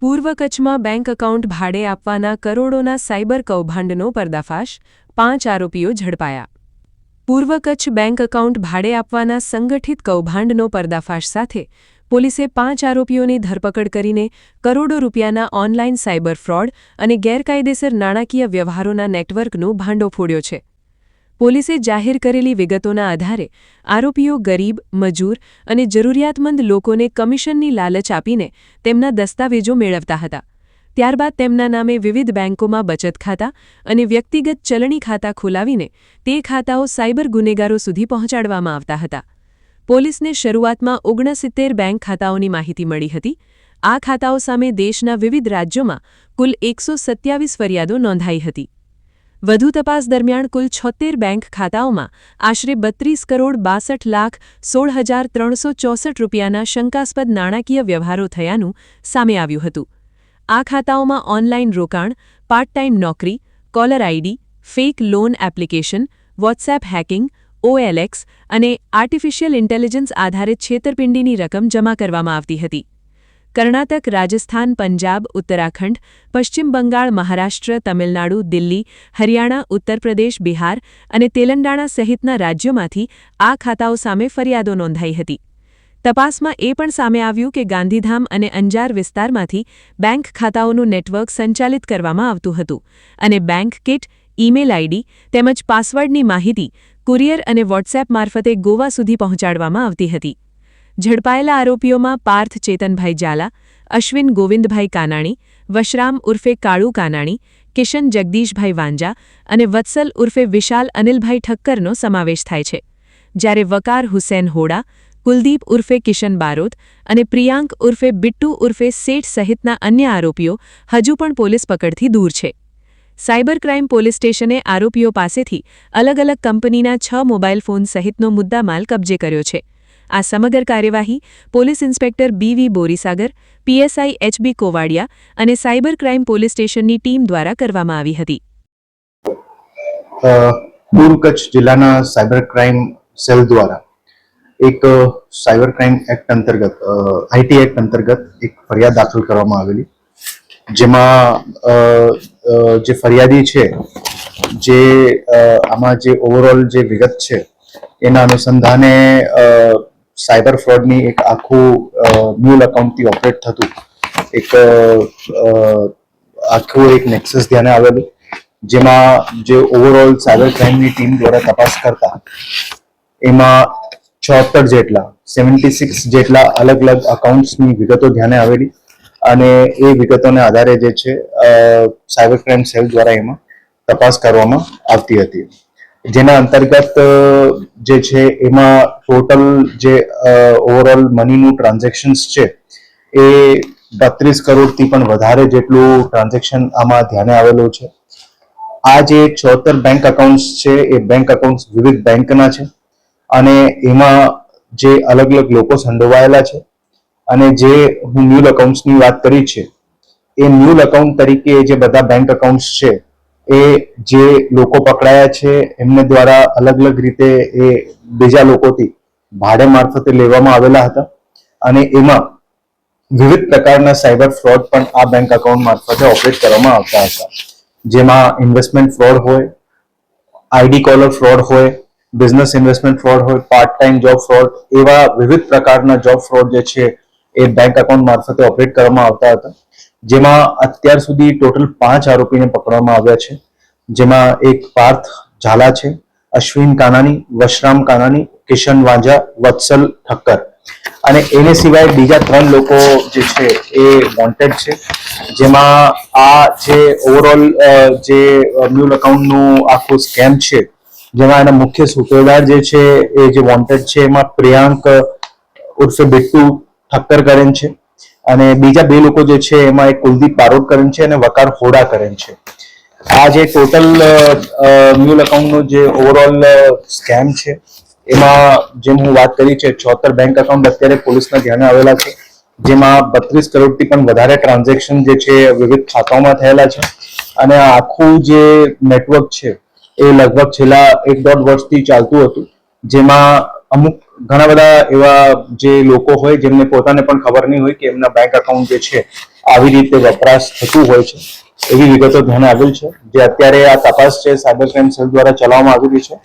પૂર્વ કચ્છમાં bank account ભાડે આપવાના કરોડોના સાયબર કૌભાંડનો પર્દાફાશ, 5 આરોપીઓ ઝડપાયા. પૂર્વ કચ્છ બેંક એકાઉન્ટ ભાડે આપવાના સંગઠિત કૌભાંડનો પર્દાફાશ સાથે પોલીસે 5 આરોપીઓની ધરપકડ કરીને કરોડો રૂપિયાના ઓનલાઈન સાયબર ફ્રોડ અને ગેરકાયદેસર નાણાકીય વ્યવહારોના નેટવર્કનો ભાંડો ફોડ્યો છે. પોલીસે જાહેર કરેલી વિગતોના આધારે આરોપીઓ ગરીબ, મજૂર અને જરૂરિયાતમંદ લોકોને કમિશનની લાલચ આપીને તેમના દસ્તાવેજો મેળવતા હતા. ત્યારબાદ તેમના નામે વિવિધ બેંકોમાં બચત ખાતા અને વ્યક્તિગત ચલણી ખાતા ખોલાવીને તે ખાતાઓ સાયબર ગુનેગારો સુધી પહોંચાડવામાં આવતા હતા. પોલીસને શરૂઆતમાં 69 બેંક ખાતાઓની માહિતી મળી હતી. આ ખાતાઓ સામે દેશના વિવિધ રાજ્યોમાં કુલ 127 ફરિયાદો નોંધાઈ હતી. વધુ તપાસ દરમિયાન કુલ 76 બેંક ખાતાઓમાં આશરે 32 કરોડ 62 લાખ 16,364 રૂપિયાના શંકાસ્પદ નાણાકીય વ્યવહારો થયાનું સામે આવ્યું હતું. આ ખાતાઓમાં ઓનલાઈન રોકાણ, પાર્ટ ટાઈમ નોકરી, caller ID, fake loan application, WhatsApp hacking, OLX અને આર્ટિફિશિયલ ઇન્ટેલિજન્સ આધારિત છેતરપિંડીની રકમ જમા કરવામાં આવતી હતી. કર્ણાટક, રાજસ્થાન, પંજાબ, ઉત્તરાખંડ, પશ્ચિમ બંગાળ, મહારાષ્ટ્ર, તમિલનાડુ, દિલ્હી, હરિયાણા, ઉત્તર પ્રદેશ, બિહાર અને તેલંગાણા સહિતના રાજ્યોમાંથી આ ખાતાઓ સામે ફરિયાદો નોંધાઈ હતી. તપાસમાં એ પણ સામે આવ્યું કે ગાંધીધામ અને અંજાર વિસ્તારમાંથી બેંક ખાતાઓનું નેટવર્ક સંચાલિત કરવામાં આવતું હતું અને બેંક કિટ, ઈમેલ આઈડી તેમજ પાસવર્ડની માહિતી કુરિયર અને વોટ્સએપ મારફતે ગોવા સુધી પહોંચાડવામાં આવતી હતી. ઝડપાયેલા આરોપીઓમાં પાર્થ ચેતનભાઈ ઝાલા, અશ્વિન ગોવિંદભાઈ કાનાણી, વશરામ ઉર્ફે કાળુ કાનાણી, કિશન જગદીશભાઈ વાંજા અને વત્સલ ઉર્ફે વિશાલ અનિલભાઈ ઠક્કરનો સમાવેશ થાય છે. જ્યારે વકાર હુસેન હોડા, કુલદીપ ઉર્ફે કિશન બારોત અને પ્રિયાંક ઉર્ફે બિટ્ટુ ઉર્ફે શેઠ સહિતના અન્ય આરોપીઓ હજુ પણ પોલીસ પકડથી દૂર છે. સાયબર ક્રાઇમ પોલીસ સ્ટેશને આરોપીઓ પાસેથી અલગ અલગ કંપનીના 6 મોબાઈલ ફોન સહિતનો મુદ્દામાલ કબજે કર્યો છે. આ સમગ્ર કાર્યવાહી police inspector BV Borisagar, PSI HB કોવાડિયા અને સાયબર ક્રાઇમ પોલીસ સ્ટેશનની ટીમ દ્વારા કરવામાં આવી હતી. પૂર્વ કચ્છ જિલ્લાના સાયબર ક્રાઇમ સેલ દ્વારા એક સાયબર ક્રાઇમ એક્ટ અંતર્ગત IT એક્ટ અંતર્ગત એક ફરિયાદ દાખલ કરવામાં આવેલી, જેમાં જે ફરિયાદી છે જે આમાં જે ઓવરઓલ જે વિગત છે એના અનુસંધાને સાયબર ફ્રોડની એક આખું મ્યુલ એકાઉન્ટથી ઓપરેટ થતું એક નેક્સસ ધ્યાને આવેલું, જેમાં જે ઓવરઓલ સાયબર ક્રાઇમની ટીમ દ્વારા તપાસ કરતા એમાં 76 જેટલા અલગ અલગ અકાઉન્ટ્સની વિગતો ધ્યાને આવેલી અને એ વિગતોને આધારે જે છે સાયબર ક્રાઇમ સેલ દ્વારા એમાં તપાસ કરવામાં આવતી હતી. જેના અંતર્ગત જે છે એમાં ટોટલ જે ઓવરઓલ મનીનું ટ્રાન્ઝેક્શન્સ છે એ 32 કરોડથી પણ વધારે જેટલું ટ્રાન્ઝેક્શન આમાં ધ્યાને આવેલું છે. આ જે 76 બેંક એકાઉન્ટ્સ છે એ બેંક એકાઉન્ટ્સ વિવિધ બેંકના છે અને એમાં જે અલગ અલગ લોકો સંડોવાયેલા છે અને જે હું મ્યુલ એકાઉન્ટ્સની વાત કરી છે એ મ્યુલ એકાઉન્ટ તરીકે જે બધા બેંક એકાઉન્ટ્સ છે એ જે લોકો પકડાયા છે એમને દ્વારા અલગ અલગ રીતે એ બીજા લોકોથી ભાડે મારફતે લેવામાં આવેલા હતા અને એમાં વિવિધ પ્રકારના સાયબર ફ્રોડ પણ આ બેંક એકાઉન્ટ મારફતે ઓપરેટ કરવામાં આવતા હતા, જેમાં ઇન્વેસ્ટમેન્ટ ફ્રોડ હોય, ID કોલર ફ્રોડ હોય, બિઝનેસ ઇન્વેસ્ટમેન્ટ ફ્રોડ હોય, પાર્ટ ટાઈમ જોબ ફ્રોડ, એવા વિવિધ પ્રકારના જોબ ફ્રોડ જે છે એ બેંક એકાઉન્ટ મારફતે ઓપરેટ કરવામાં આવતા હતા. જેમાં અત્યાર સુધી ટોટલ 5 આરોપીને પકડવામાં આવ્યા છે, જેમાં એક પાર્થ ઝાલા છે, અશ્વિન કાનાણી, વશરામ કાનાણી, કિશન વાંજા, વત્સલ ઠક્કર અને એને સિવાય બીજા 3 લોકો જે છે એ વોન્ટેડ છે. જેમાં આ જે ઓવરઓલ જે મ્યુલ એકાઉન્ટનું આખું સ્કેમ છે જેમાં એના મુખ્ય સૂત્રધાર જે છે એ જે વોન્ટેડ છે એમાં પ્રિયાંક ઉર્ફે બિટ્ટુ ઠક્કર કરેન છે અને બીજા 2 લોકો જે છે એમાં એક કુલદીપ બારોટ કરેન છે અને વકાર હોડા કરેન છે. આ જે ટોટલ મ્યુલ એકાઉન્ટનો જે ઓવરઓલ સ્કેમ છે એમાં જેમ હું વાત કરી છે 76 બેંક એકાઉન્ટ અત્યારે પોલીસના ધ્યાને આવેલા છે, જેમાં 32 કરોડથી પણ વધારે ટ્રાન્ઝેક્શન જે છે વિવિધ ખાતાઓમાં થયેલા છે અને આખું જે નેટવર્ક છે એ લગભગ છેલ્લા 1.5 વર્ષથી ચાલતું હતું, જેમાં અમુક ઘણા બધા એવા જે લોકો હોય જેમને પોતાને પણ ખબર નહીં હોય કે એમના બેંક એકાઉન્ટ જે છે આવી રીતે વપરાશ થતું હોય છે, એવી વિગતો ધ્યાને આવેલ છે, જે અત્યારે આ તપાસ છે સાયબર ક્રાઇમ સેલ દ્વારા ચલાવવામાં આવી રહી છે,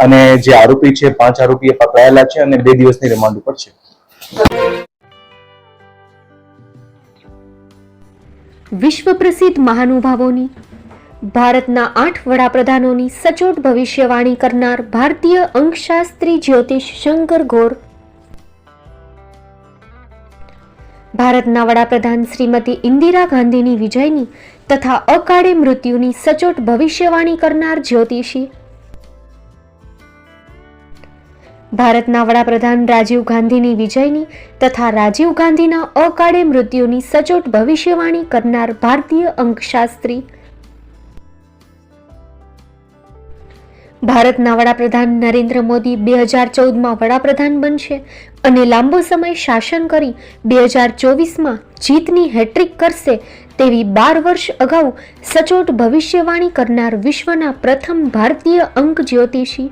અને જે આરોપી છે 5 આરોપીએ પકડાયેલા છે અને 2 દિવસની રિમાન્ડ ઉપર છે. વિશ્વ પ્રસિદ્ધ મહાનુભાવોની, ભારતના 8 વડાપ્રધાનોની સચોટ ભવિષ્યવાણી કરનાર ભારતીય અંકશાસ્ત્રી જ્યોતિષ શંકર ગોર, ભારતના વડાપ્રધાન શ્રીમતી ઇન્દિરા ગાંધીની વિજયની તથા અકાળે મૃત્યુની સચોટ ભવિષ્યવાણી કરનાર જ્યોતિષી, ભારતના વડાપ્રધાન રાજીવ ગાંધીની વિજયની તથા રાજીવ ગાંધીના અકાળે મૃત્યુની સચોટ ભવિષ્યવાણી કરનાર ભારતીય અંકશાસ્ત્રી, ભારતના વડાપ્રધાન નરેન્દ્ર મોદી 2014માં વડાપ્રધાન બનશે અને લાંબો સમય શાસન કરી 2024માં જીતની હેટ્રિક કરશે તેવી 12 વર્ષ અગાઉ સચોટ ભવિષ્યવાણી કરનાર વિશ્વના પ્રથમ ભારતીય અંક જ્યોતિષી,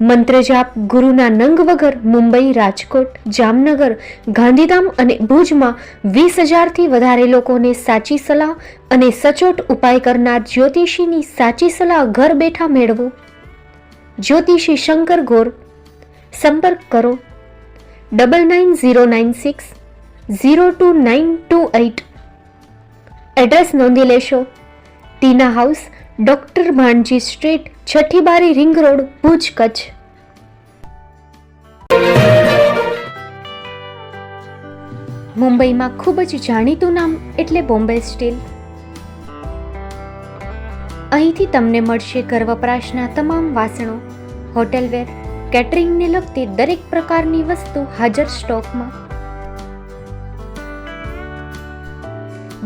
મંત્રજાપ ગુરુના નંગ વગર મુંબઈ, રાજકોટ, જામનગર, ગાંધીધામ અને ભુજમાં 20,000થી વધારે લોકોને સાચી સલાહ અને સચોટ ઉપાય કરનાર જ્યોતિષીની સાચી સલાહ ઘર બેઠા મેળવો. જ્યોતિષી શંકર ગોર. સંપર્ક કરો 9909602928. એડ્રેસ નોંધી લેશો. ટીના હાઉસ, ડોક્ટર ભાણજી સ્ટ્રીટ, છઠ્ઠી બારી, રિંગ રોડ, ભુજ, કચ્છ. મુંબઈમાં ખૂબ જ જાણીતું નામ એટલે બોમ્બે સ્ટીલ. અહીંથી તમને મળશે ઘર વપરાશના તમામ વાસણો, હોટેલવેર, કેટરિંગને લગતી દરેક પ્રકારની વસ્તુ હાજર સ્ટોકમાં.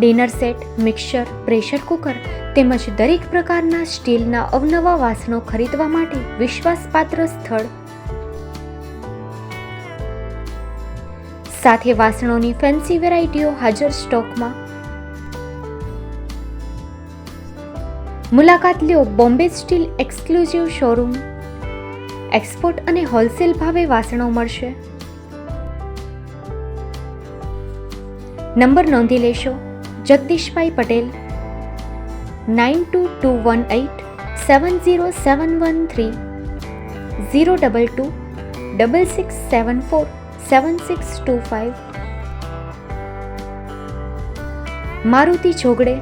Dinner set, mixer, pressure cooker તેમજ દરેક પ્રકારના સ્ટીલના અવનવા વાસણો ખરીદવા માટે વિશ્વાસપાત્ર સ્થળ. સાથે વાસણોની ફેન્સી વેરાયટીઓ હાજર સ્ટોકમાં. મુલાકાત લ્યો Bombay steel exclusive showroom. Export અને હોલસેલ ભાવે વાસણો મળશે. નંબર નોંધી લેશો. જગદીશભાઈ પટેલ 9221870713 022 6674 7625. મારુતિ ચોગડે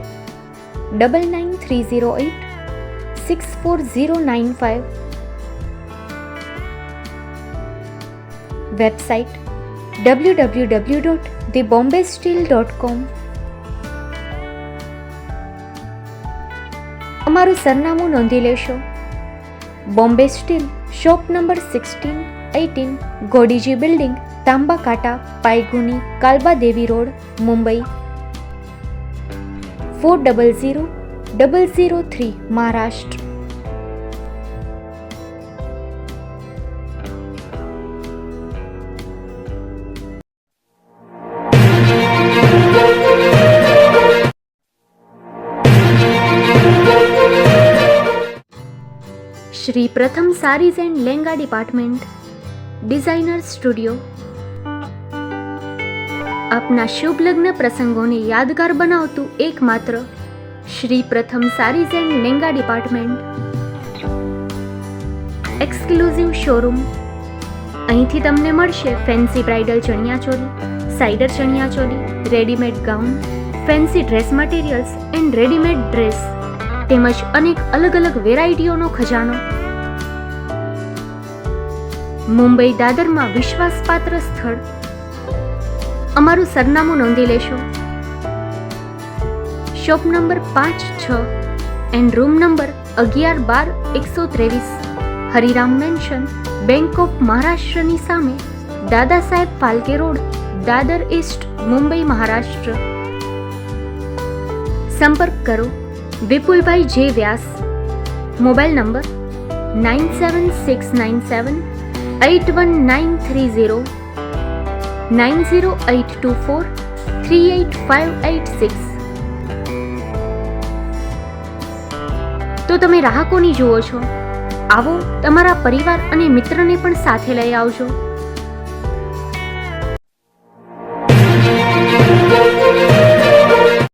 9930864095. Website www.thebombasteel.com. અમારું સરનામું નોંધી લેશો. Bombay steel, shop number 16-18, Godiji building, Tamba Kanta, Paydhuni, Kalba Devi road, Mumbai 400003, Maharashtra. Shri Pratham sarees and lehenga department, designer studio. આપના શુભ લગ્ન પ્રસંગોને યાદગાર બનાવતું એકમાત્ર Shri Pratham sarees and lehenga department. Exclusive showroom. અહીંથી તમને મળશે fancy bridal chaniya choli, cider chaniya choli, readymade gown, fancy dress materials and readymade dress તેમજ અનેક અલગ અલગ વેરાયટીઓનો ખજાનો. મુંબઈ દાદરમાં વિશ્વાસપાત્ર સ્થળ. અમારું સરનામું નોંધી લેશો. Shop number 5-6 and room number 11-12-123, Hariram mansion, bank of મહારાષ્ટ્રની સામે, દાદા સાહેબ ફાલ્કે રોડ, દાદર ઈસ્ટ, મુંબઈ, મહારાષ્ટ્ર. સંપર્ક કરો વિપુલભાઈ જે વ્યાસ. Mobile number 9769781930, 9082438586. તો તમે રાહ કોની જુઓ છો? આવો તમારા પરિવાર અને મિત્રને પણ સાથે લઈ આવજો.